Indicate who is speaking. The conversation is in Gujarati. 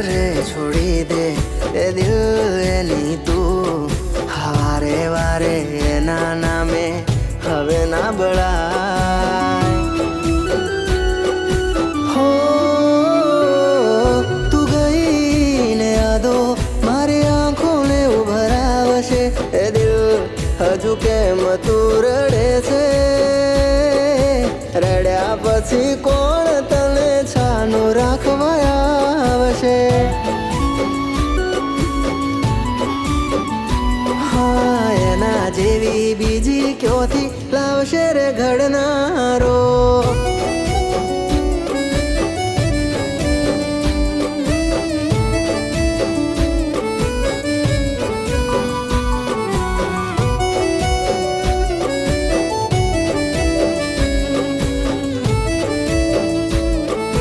Speaker 1: રે છોડી દે એ દિલ એની તું હારે વારે એના નામે હવે ના બળાય હો તું ગઈ ને યાદો મારી આંખોને ઉભરાવશે એ દિલ હજુ કેમ તું રડે છે રડ્યા પછી કોણ તને છાનું રાખવા આવશે હા એના જેવી બીજી ક્યોથી લાવશે રે ઘડનારો